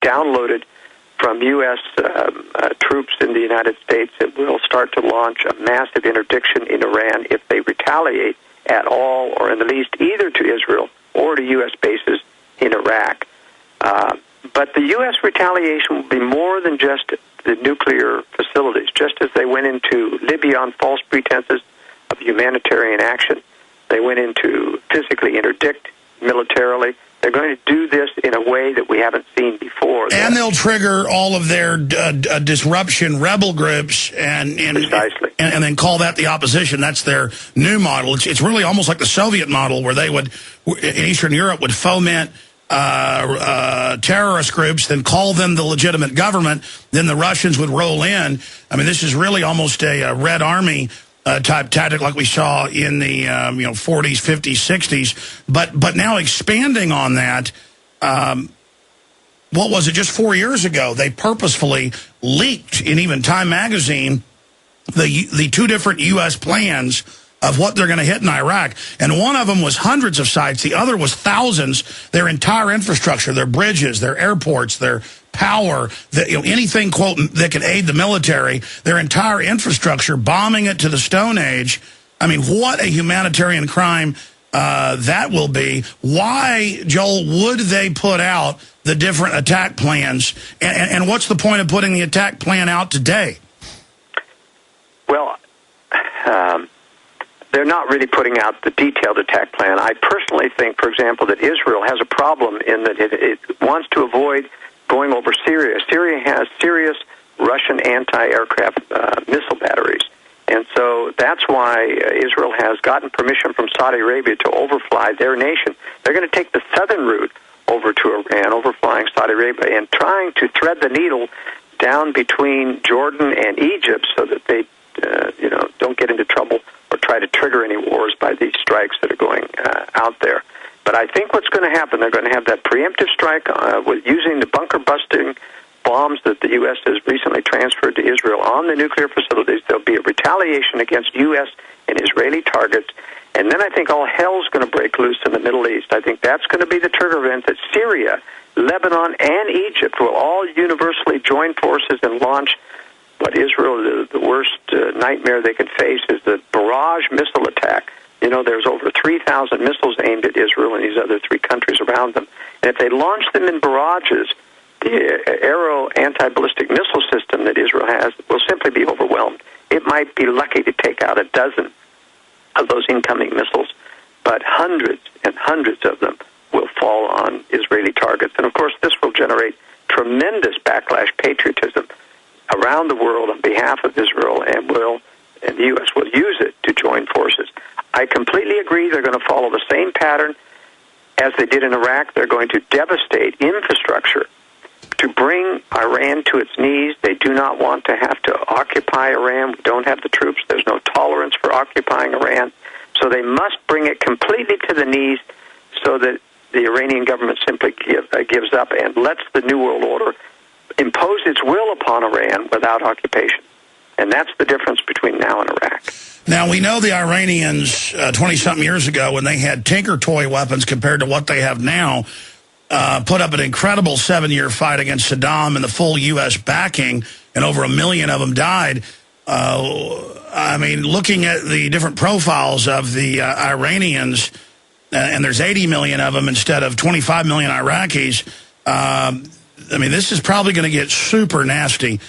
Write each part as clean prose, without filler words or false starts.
downloaded from U.S. Troops in the United States that will start to launch a massive interdiction in Iran if they retaliate at all, or in the least either to Israel or to U.S. bases in Iraq. But the U.S. retaliation will be more than just the nuclear facilities. Just as they went into Libya on false pretenses of humanitarian action, they went into physically interdict militarily. They're going to do this in a way that we haven't seen before. And they'll trigger all of their disruption rebel groups and then call that the opposition. That's their new model. It's really almost like the Soviet model, where they would, in Eastern Europe, would foment terrorist groups, then call them the legitimate government. Then the Russians would roll in. I mean, this is really almost a Red Army type tactic like we saw in the 40s, 50s, 60s. But now expanding on that, what was it, just 4 years ago, they purposefully leaked in even Time magazine the two different U.S. plans of what they're going to hit in Iraq. And one of them was hundreds of sites. The other was thousands. Their entire infrastructure, their bridges, their airports, their power, anything, quote, that could aid the military, their entire infrastructure, bombing it to the Stone Age. I mean, what a humanitarian crime that will be. Why, Joel, would they put out the different attack plans? And what's the point of putting the attack plan out today? Well, they're not really putting out the detailed attack plan. I personally think, for example, that Israel has a problem in that it wants to avoid going over Syria. Syria has serious Russian anti-aircraft missile batteries. And so that's why Israel has gotten permission from Saudi Arabia to overfly their nation. They're going to take the southern route over to Iran, overflying Saudi Arabia, and trying to thread the needle down between Jordan and Egypt so that they don't get into trouble or try to trigger any wars by these strikes that are going out there. But I think what's going to happen, they're going to have that preemptive strike with using the bunker-busting bombs that the U.S. has recently transferred to Israel on the nuclear facilities. There'll be a retaliation against U.S. and Israeli targets. And then I think all hell's going to break loose in the Middle East. I think that's going to be the trigger event that Syria, Lebanon, and Egypt will all universally join forces and launch what Israel, the worst nightmare they can face is the barrage missile attack. There's over 3,000 missiles aimed at Israel and these other three countries around them. And if they launch them in barrages, the Arrow anti-ballistic missile system that Israel has will simply be overwhelmed. It might be lucky to take out a dozen of those incoming missiles, but hundreds and hundreds of them will fall on Israeli targets. And, of course, this will generate tremendous backlash patriotism around the world on behalf of Israel, and the U.S. will use it to join forces. I completely agree they're going to follow the same pattern as they did in Iraq. They're going to devastate infrastructure to bring Iran to its knees. They do not want to have to occupy Iran. We don't have the troops. There's no tolerance for occupying Iran. So they must bring it completely to the knees so that the Iranian government simply gives up and lets the New World Order impose its will upon Iran without occupation. And that's the difference between now and Iraq. Now, we know the Iranians 20-something years ago, when they had Tinker Toy weapons compared to what they have now, put up an incredible 7-year fight against Saddam and the full U.S. backing, and over 1 million of them died. I mean, looking at the different profiles of the Iranians, and there's 80 million of them instead of 25 million Iraqis, I mean, this is probably going to get super nasty.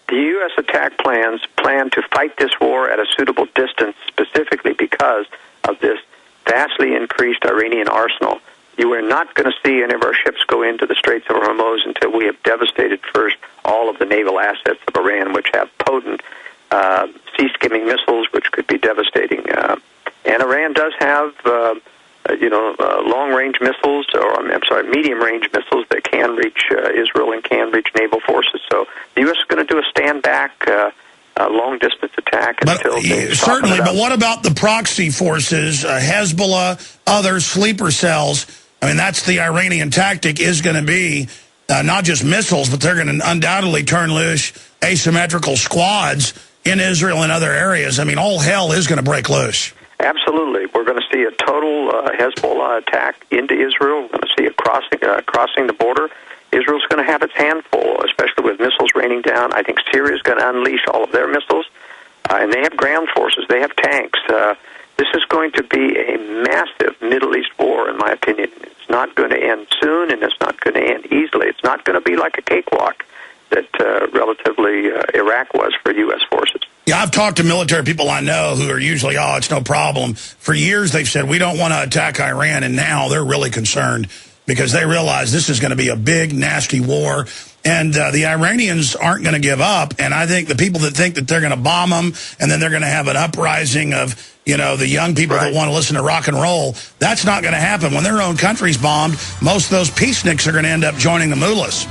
The U.S. attack plans plan to fight this war at a suitable distance, specifically because of this vastly increased Iranian arsenal. You are not going to see any of our ships go into the Straits of Hormuz until we have devastated first all of the naval assets of Iran, which have potent sea-skimming missiles, which could be devastating. And Iran does have, long-range missiles, medium-range missiles that can reach Israel and can reach naval forces. So the U.S. is going to do a stand-back, long-distance attack until they certainly, but what about the proxy forces, Hezbollah, other sleeper cells? I mean, that's the Iranian tactic, is going to be not just missiles, but they're going to undoubtedly turn loose asymmetrical squads in Israel and other areas. I mean, all hell is going to break loose. Absolutely. We're going to see a total Hezbollah attack into Israel. We're going to see it crossing the border. Israel's going to have its handful, especially with missiles raining down. I think Syria's going to unleash all of their missiles, and they have ground forces. They have tanks. This is going to be a massive Middle East war, in my opinion. It's not going to end soon, and it's not going to end easily. It's not going to be like a cakewalk that relatively Iraq was for U.S. forces. Yeah, I've talked to military people I know who are usually, it's no problem. For years, they've said, we don't want to attack Iran, and now they're really concerned because they realize this is going to be a big, nasty war, and the Iranians aren't going to give up, and I think the people that think that they're going to bomb them, and then they're going to have an uprising of, the young people that want to listen to rock and roll, that's not going to happen. When their own country's bombed, most of those peaceniks are going to end up joining the mullahs.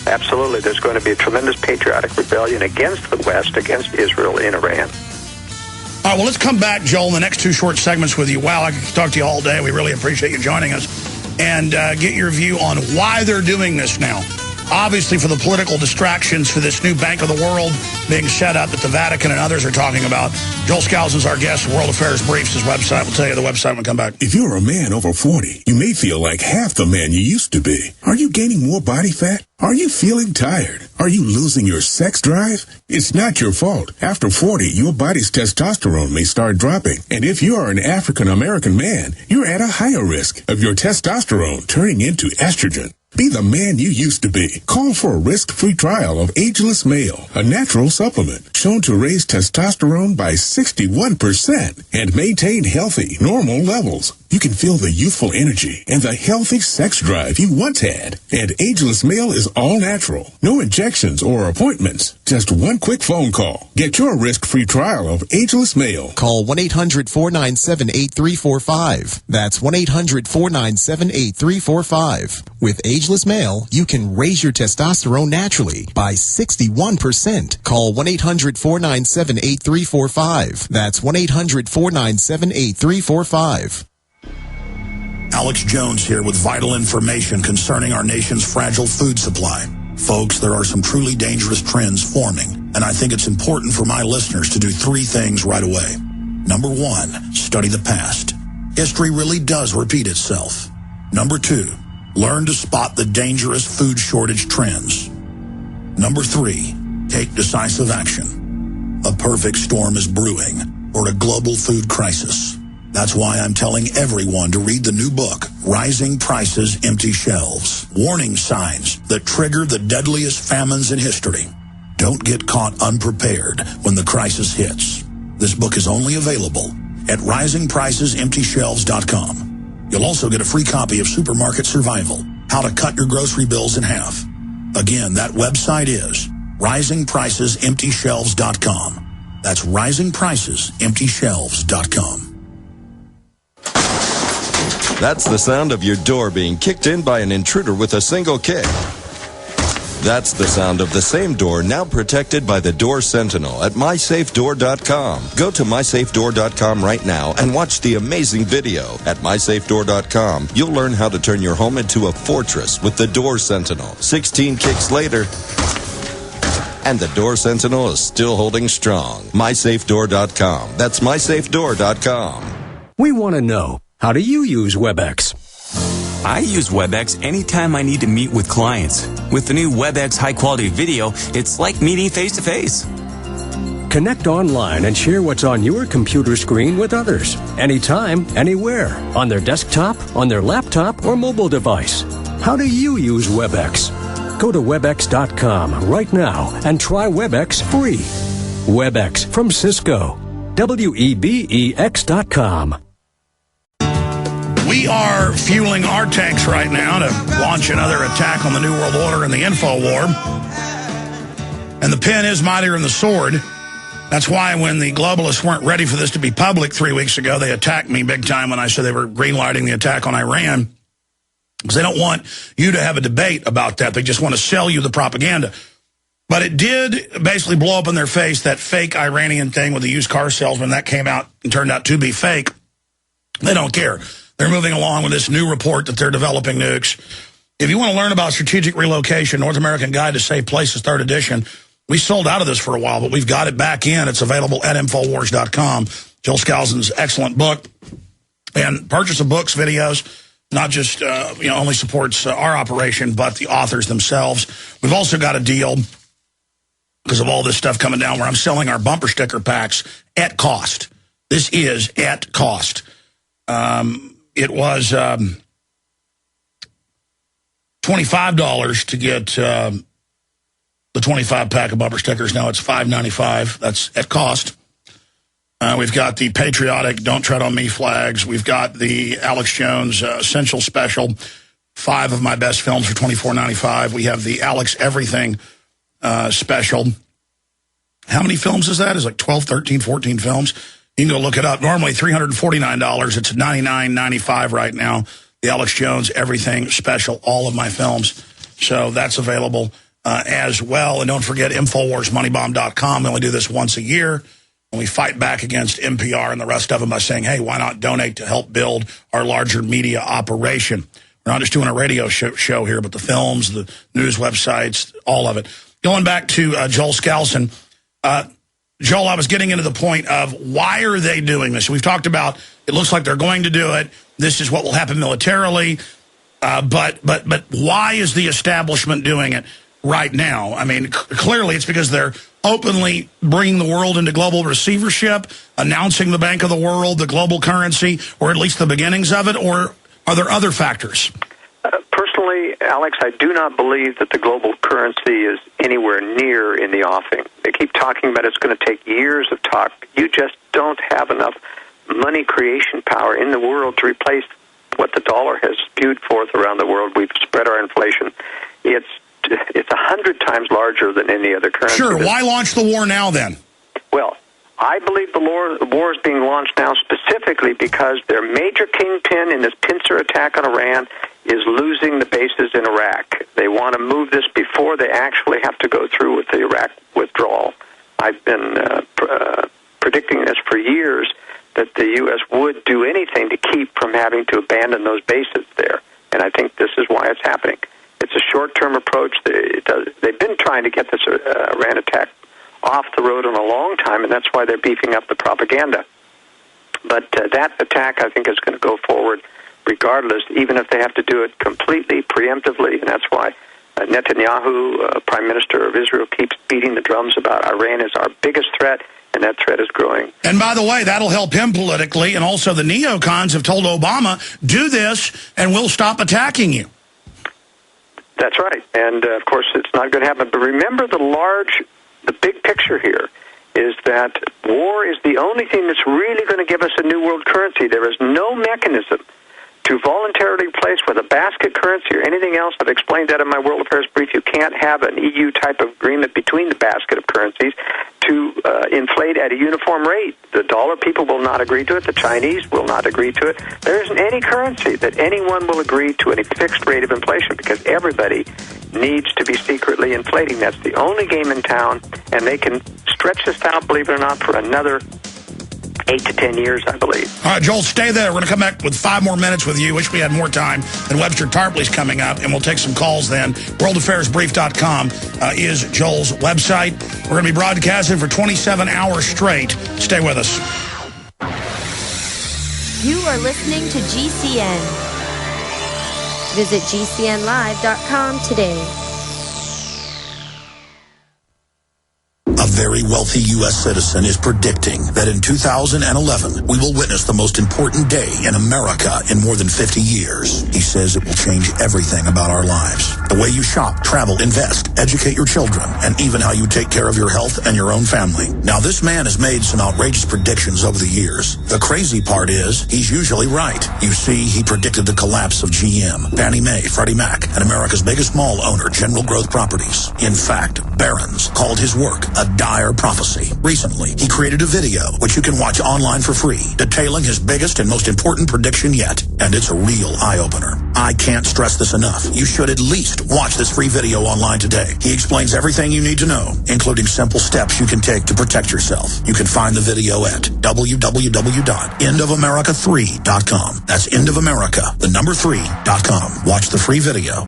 Absolutely. There's going to be a tremendous patriotic rebellion against the West, against Israel in Iran. All right, well, let's come back, Joel, in the next two short segments with you. Wow, I could talk to you all day. We really appreciate you joining us. And get your view on why they're doing this now. Obviously, for the political distractions for this new Bank of the World being set up that the Vatican and others are talking about. Joel Skousen's our guest. World Affairs Briefs, his website. We'll tell you the website when we come back. If you're a man over 40, you may feel like half the man you used to be. Are you gaining more body fat? Are you feeling tired? Are you losing your sex drive? It's not your fault. After 40, your body's testosterone may start dropping. And if you are an African-American man, you're at a higher risk of your testosterone turning into estrogen. Be the man you used to be. Call for a risk-free trial of Ageless Male, a natural supplement shown to raise testosterone by 61% and maintain healthy, normal levels. You can feel the youthful energy and the healthy sex drive you once had. And Ageless Male is all natural. No injections or appointments. Just one quick phone call. Get your risk-free trial of Ageless Male. Call 1-800-497-8345. That's 1-800-497-8345. With Ageless Male, you can raise your testosterone naturally by 61%. Call 1-800-497-8345. That's 1-800-497-8345. Alex Jones here with vital information concerning our nation's fragile food supply. Folks, there are some truly dangerous trends forming, and I think it's important for my listeners to do three things right away. Number one, study the past. History really does repeat itself. Number two, learn to spot the dangerous food shortage trends. Number three, take decisive action. A perfect storm is brewing for a global food crisis. That's why I'm telling everyone to read the new book, Rising Prices, Empty Shelves. Warning signs that trigger the deadliest famines in history. Don't get caught unprepared when the crisis hits. This book is only available at risingpricesemptyshelves.com. You'll also get a free copy of Supermarket Survival, How to Cut Your Grocery Bills in Half. Again, that website is risingpricesemptyshelves.com. That's risingpricesemptyshelves.com. That's the sound of your door being kicked in by an intruder with a single kick. That's the sound of the same door now protected by the Door Sentinel at MySafeDoor.com. Go to MySafeDoor.com right now and watch the amazing video. At MySafeDoor.com, you'll learn how to turn your home into a fortress with the Door Sentinel. 16 kicks later, and the Door Sentinel is still holding strong. MySafeDoor.com. That's MySafeDoor.com. We want to know, how do you use WebEx? I use WebEx anytime I need to meet with clients. With the new WebEx high-quality video, it's like meeting face-to-face. Connect online and share what's on your computer screen with others. Anytime, anywhere. On their desktop, on their laptop, or mobile device. How do you use WebEx? Go to WebEx.com right now and try WebEx free. WebEx from Cisco. WEBEX.com. We are fueling our tanks right now to launch another attack on the New World Order and the info war. And the pen is mightier than the sword. That's why when the globalists weren't ready for this to be public 3 weeks ago, they attacked me big time when I said they were greenlighting the attack on Iran. Because they don't want you to have a debate about that. They just want to sell you the propaganda. But it did basically blow up in their face, that fake Iranian thing with the used car salesman. That came out and turned out to be fake. They don't care. They're moving along with this new report that they're developing nukes. If you want to learn about strategic relocation, North American Guide to Safe Places, 3rd edition, we sold out of this for a while, but we've got it back in. It's available at Infowars.com. Joel Skousen's excellent book. And purchase of books, videos, not just only supports our operation, but the authors themselves. We've also got a deal because of all this stuff coming down where I'm selling our bumper sticker packs at cost. This is at cost. It was $25 to get the 25 pack of bumper stickers. Now it's $5.95. That's at cost. We've got the patriotic Don't Tread on Me flags. We've got the Alex Jones Essential Special, 5 of my best films for $24.95. We have the Alex Everything Special. How many films is that? It's like 12, 13, 14 films. You can go look it up. Normally $349. It's $99.95 right now. The Alex Jones Everything Special, all of my films. So that's available as well. And don't forget InfoWarsMoneyBomb.com. We only do this once a year. And we fight back against NPR and the rest of them by saying, hey, why not donate to help build our larger media operation? We're not just doing a radio show here, but the films, the news websites, all of it. Going back to Joel Skousen, Joel, I was getting into the point of why are they doing this? We've talked about it looks like they're going to do it. This is what will happen militarily. But why is the establishment doing it right now? I mean, clearly it's because they're openly bringing the world into global receivership, announcing the Bank of the World, the global currency, or at least the beginnings of it, or are there other factors? Personally, Alex, I do not believe that the global currency is anywhere near in the offing. They keep talking about it's going to take years of talk. You just don't have enough money creation power in the world to replace what the dollar has spewed forth around the world. We've spread our inflation. It's 100 times larger than any other currency. Sure. Why launch the war now then? Well, I believe the war is being launched now specifically because their major kingpin in this pincer attack on Iran is losing the bases in Iraq. They want to move this before they actually have to go through with the Iraq withdrawal. I've been predicting this for years, that the U.S. would do anything to keep from having to abandon those bases there. And I think this is why it's happening. It's a short-term approach. They've been trying to get this Iran attack off the road in a long time, and that's why they're beefing up the propaganda. But that attack, I think, is going to go forward regardless, even if they have to do it completely preemptively, and that's why Netanyahu, Prime Minister of Israel, keeps beating the drums about Iran is our biggest threat, and that threat is growing. And by the way, that'll help him politically, and also the neocons have told Obama, do this, and we'll stop attacking you. That's right, and of course it's not going to happen. But remember the big picture here is that war is the only thing that's really going to give us a new world currency. There is no mechanism to voluntarily replace with a basket currency or anything else. I've explained that in my World Affairs brief. You can't have an EU type of agreement between the basket of currencies to inflate at a uniform rate. The dollar people will not agree to it. The Chinese will not agree to it. There isn't any currency that anyone will agree to at a fixed rate of inflation because everybody needs to be secretly inflating. That's the only game in town, and they can stretch this out, believe it or not, for another 8 to 10 years, I believe. All right, Joel, stay there. We're going to come back with 5 more minutes with you. Wish we had more time. And Webster Tarpley's coming up, and we'll take some calls then. WorldAffairsBrief.com is Joel's website. We're going to be broadcasting for 27 hours straight. Stay with us. You are listening to GCN. Visit GCNlive.com today. A very wealthy U.S. citizen is predicting that in 2011, we will witness the most important day in America in more than 50 years. He says it will change everything about our lives. The way you shop, travel, invest, educate your children, and even how you take care of your health and your own family. Now, this man has made some outrageous predictions over the years. The crazy part is, he's usually right. You see, he predicted the collapse of GM, Fannie Mae, Freddie Mac, and America's biggest mall owner, General Growth Properties. In fact, Barron's called his work a dire prophecy. Recently, he created a video, which you can watch online for free, detailing his biggest and most important prediction yet. And it's a real eye-opener. I can't stress this enough. You should at least watch this free video online today. He explains everything you need to know, including simple steps you can take to protect yourself. You can find the video at www.endofamerica3.com. That's endofamerica, the number 3.com. Watch the free video.